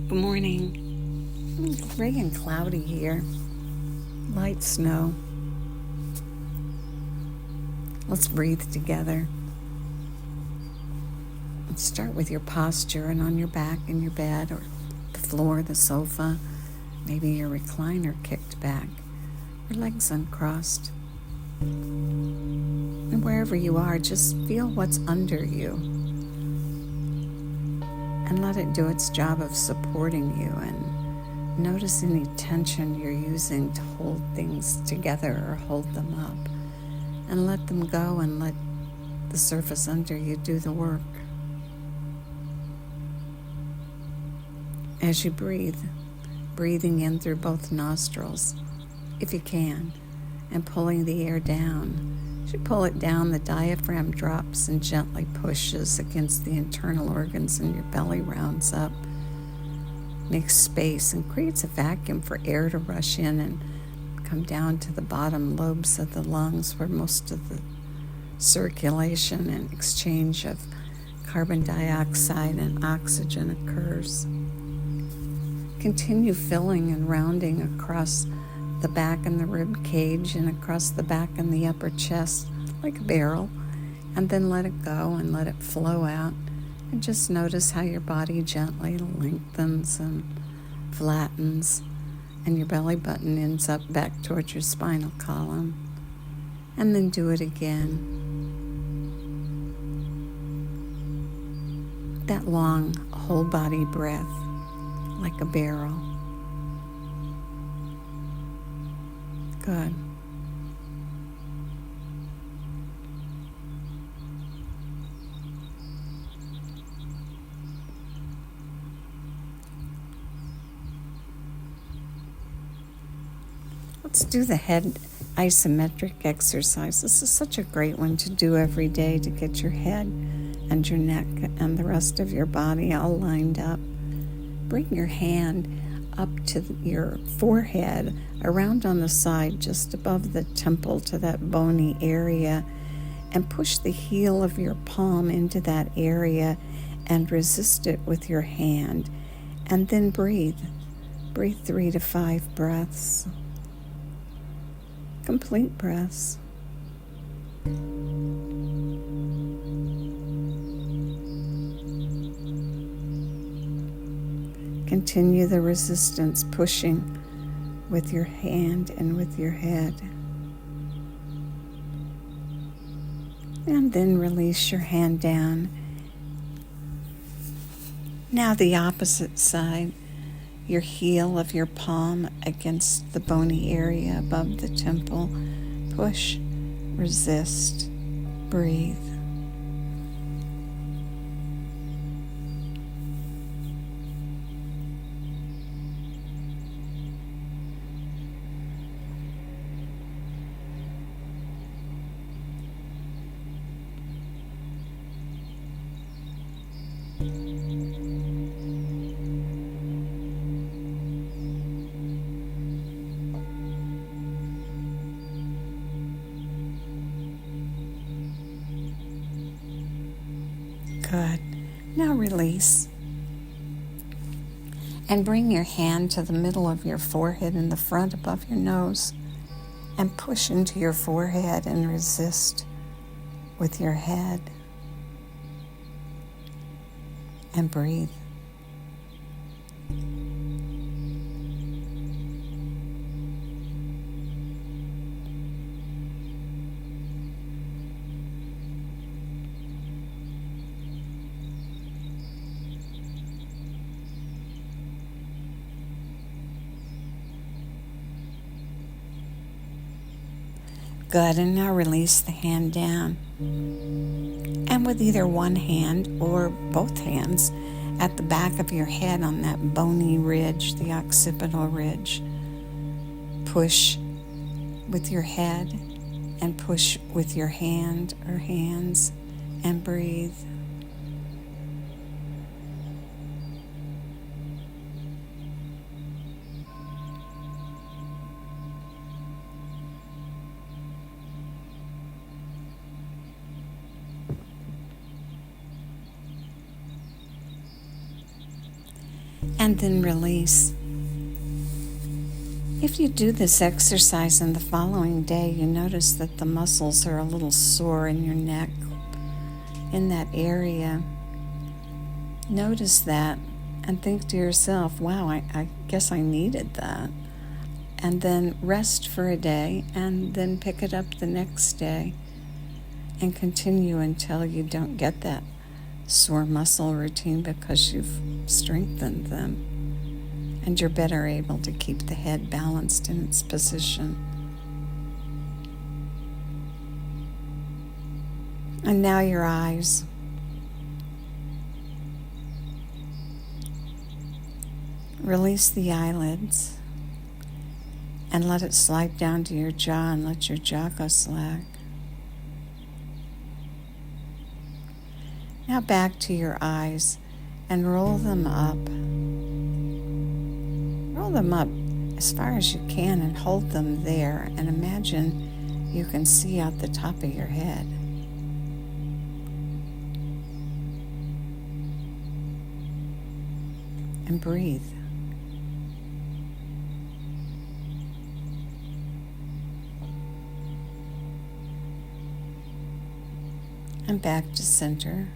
Good morning. Gray and cloudy here. Light snow. Let's breathe together. Let's start with your posture and on your back in your bed or the floor, the sofa, maybe your recliner kicked back, your legs uncrossed. And wherever you are, just feel what's under you and let it do its job of supporting you, and notice any tension you're using to hold things together or hold them up, and let them go and let the surface under you do the work. As you breathe, breathing in through both nostrils, if you can, and pulling the air down. As you pull it down, the diaphragm drops and gently pushes against the internal organs, and your belly rounds up, makes space and creates a vacuum for air to rush in and come down to the bottom lobes of the lungs, where most of the circulation and exchange of carbon dioxide and oxygen occurs. Continue filling and rounding across the back and the rib cage and across the back and the upper chest like a barrel, and then let it go and let it flow out, and just notice how your body gently lengthens and flattens, and your belly button ends up back towards your spinal column. And then do it again. That long whole body breath like a barrel. Good. Let's do the head isometric exercise. This is such a great one to do every day to get your head and your neck and the rest of your body all lined up. Bring your hand up to your forehead, around on the side just above the temple to that bony area, and push the heel of your palm into that area and resist it with your hand. And then breathe. Breathe 3 to 5 breaths. Complete breaths. Continue the resistance, pushing with your hand and with your head. And then release your hand down. Now the opposite side, your heel of your palm against the bony area above the temple. Push, resist, breathe. Good. Now release. And bring your hand to the middle of your forehead in the front above your nose, and push into your forehead and resist with your head. And breathe. Good, and now release the hand down. And with either one hand or both hands at the back of your head on that bony ridge, the occipital ridge, push with your head and push with your hand or hands, and breathe. and then release. If you do this exercise and the following day you notice that the muscles are a little sore in your neck, in that area, notice that and think to yourself, wow, I guess I needed that. And then rest for a day and then pick it up the next day and continue until you don't get that sore muscle routine because you've strengthened them and you're better able to keep the head balanced in its position. And now your eyes. Release the eyelids and let it slide down to your jaw and let your jaw go slack. Now back to your eyes and roll them up. Roll them up as far as you can and hold them there and imagine you can see out the top of your head. And breathe. And back to center.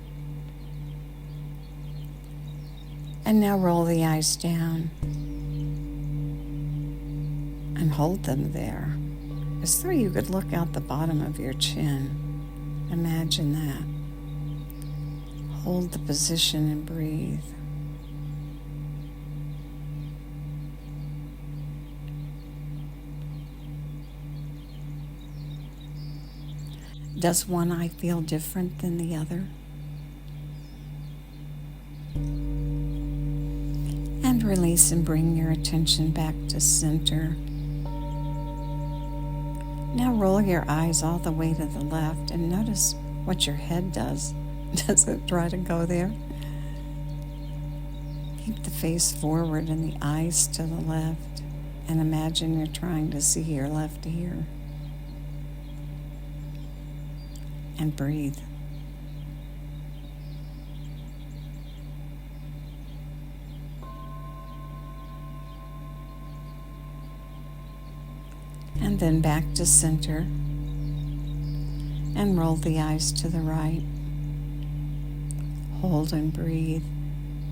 And now roll the eyes down and hold them there as though you could look out the bottom of your chin. Imagine that. Hold the position and breathe. Does one eye feel different than the other? And release and bring your attention back to center. Now roll your eyes all the way to the left and notice what your head does. Does it try to go there? Keep the face forward and the eyes to the left and imagine you're trying to see your left ear. And breathe. And then back to center and roll the eyes to the right. Hold and breathe,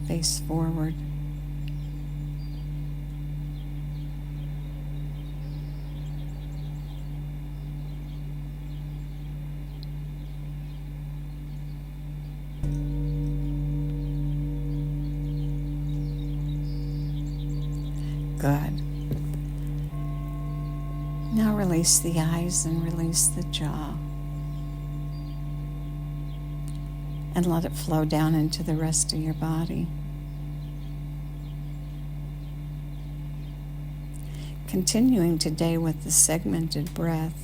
face forward. Good. Now release the eyes and release the jaw. And let it flow down into the rest of your body. Continuing today with the segmented breath.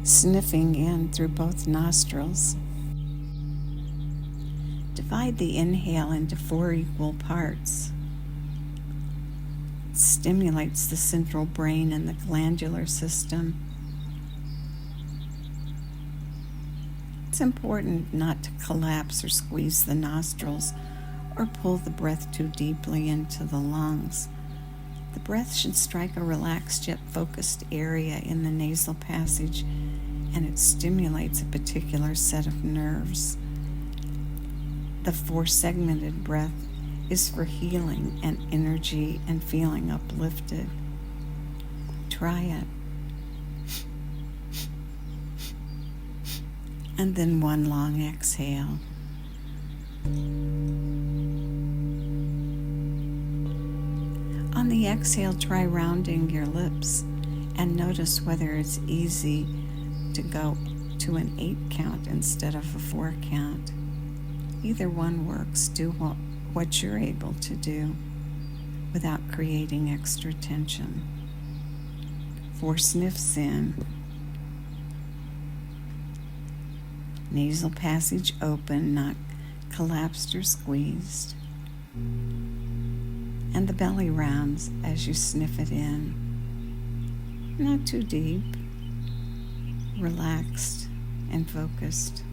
Sniffing in through both nostrils. Divide the inhale into 4 equal parts. It stimulates the central brain and the glandular system. It's important not to collapse or squeeze the nostrils or pull the breath too deeply into the lungs. The breath should strike a relaxed yet focused area in the nasal passage, and it stimulates a particular set of nerves. The 4-segmented breath is for healing and energy and feeling uplifted. Try it. And then 1 long exhale. On the exhale, try rounding your lips and notice whether it's easy to go to an 8 count instead of a 4 count. Either one works. Do what you're able to do without creating extra tension. 4 sniffs in. Nasal passage open, not collapsed or squeezed. And the belly rounds as you sniff it in. Not too deep, relaxed and focused.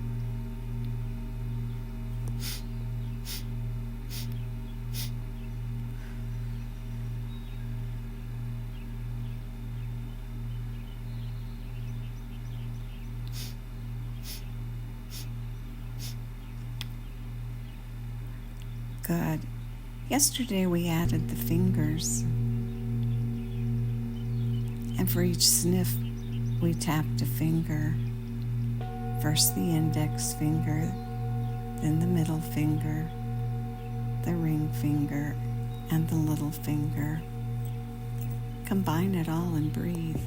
Good. Yesterday we added the fingers, and for each sniff we tapped a finger. First the index finger, then the middle finger, the ring finger, and the little finger. Combine it all and breathe.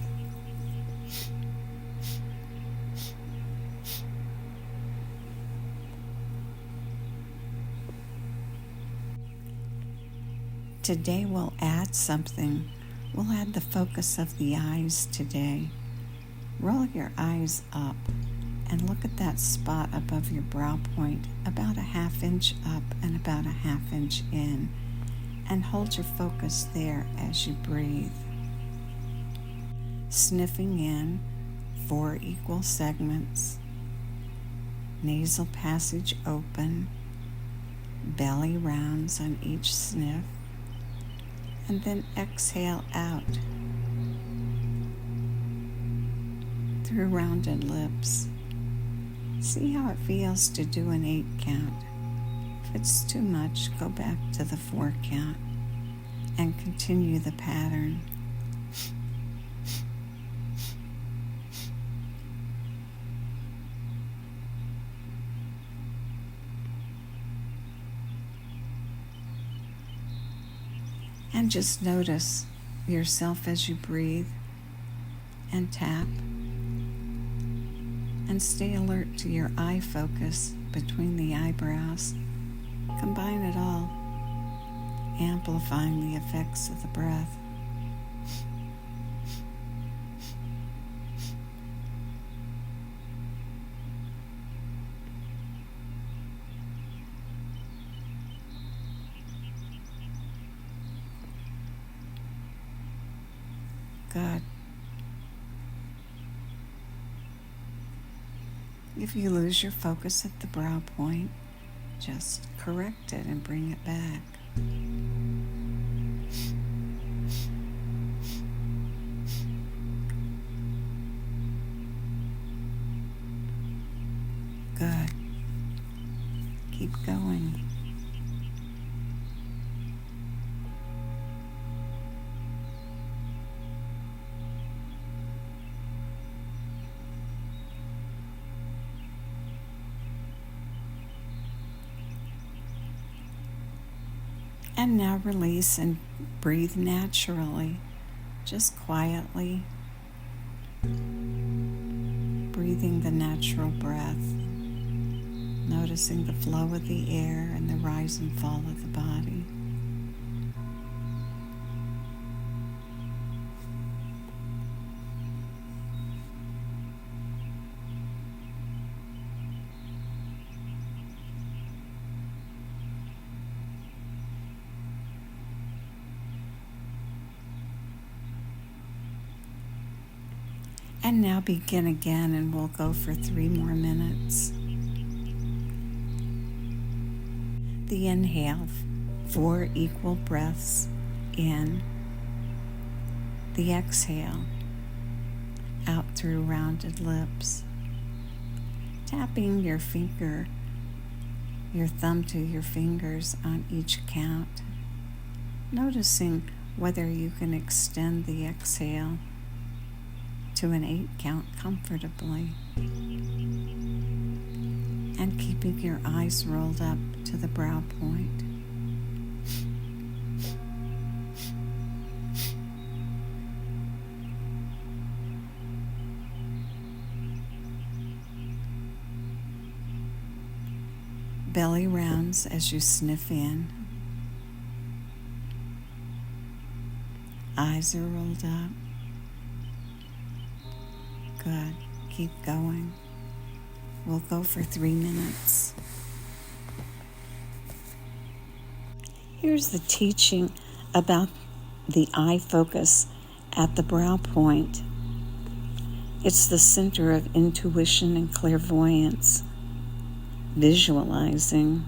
Today we'll add something. We'll add the focus of the eyes today. Roll your eyes up and look at that spot above your brow point, about a 1/2 inch up and about a 1/2 inch in, and hold your focus there as you breathe. Sniffing in 4 equal segments, nasal passage open, belly rounds on each sniff, and then exhale out through rounded lips. See how it feels to do an 8 count. If it's too much, go back to the 4 count and continue the pattern. And just notice yourself as you breathe and tap. And stay alert to your eye focus between the eyebrows. Combine it all, amplifying the effects of the breath. Good. If you lose your focus at the brow point, just correct it and bring it back. Good. Keep going. And now release and breathe naturally, just quietly, breathing the natural breath, noticing the flow of the air and the rise and fall of the body. And now begin again, and we'll go for 3 more minutes. The inhale, 4 equal breaths in. The exhale, out through rounded lips. Tapping your finger, your thumb to your fingers on each count. Noticing whether you can extend the exhale to an 8 count comfortably, and keeping your eyes rolled up to the brow point. Belly rounds as you sniff in. Eyes are rolled up. Good. Keep going. We'll go for 3 minutes. Here's the teaching about the eye focus at the brow point. It's the center of intuition and clairvoyance, visualizing,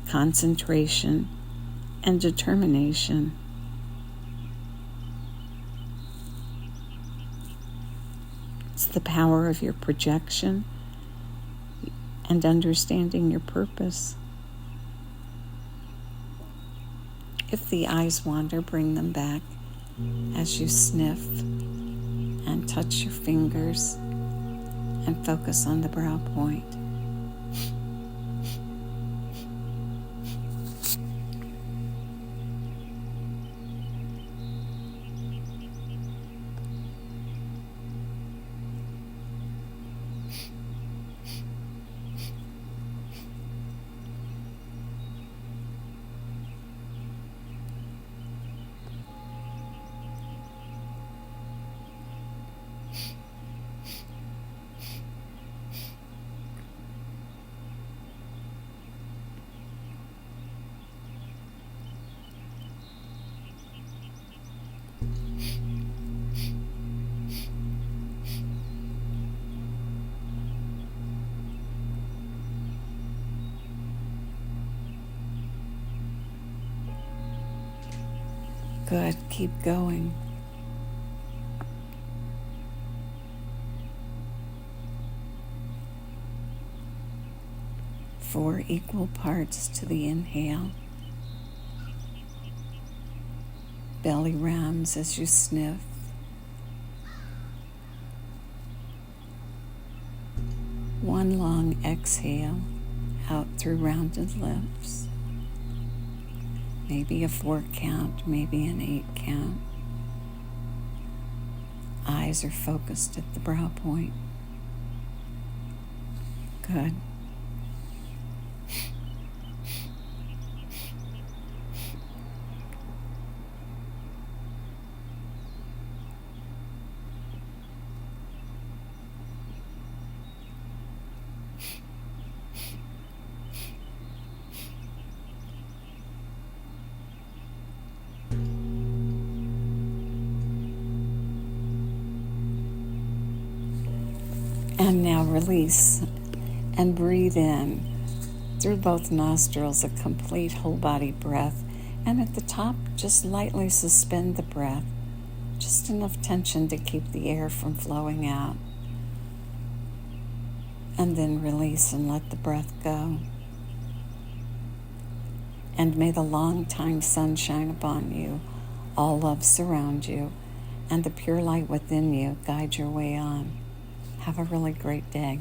concentration, and determination. It's the power of your projection and understanding your purpose. If the eyes wander, bring them back as you sniff and touch your fingers and focus on the brow point. Good, keep going. 4 equal parts to the inhale. Belly rounds as you sniff. One long exhale out through rounded lips. Maybe a 4 count, maybe an 8 count. Eyes are focused at the brow point. Good. And now release and breathe in through both nostrils, a complete whole body breath. And at the top, just lightly suspend the breath, just enough tension to keep the air from flowing out. And then release and let the breath go. And may the long time sun shine upon you, all love surround you, and the pure light within you guide your way on. Have a really great day.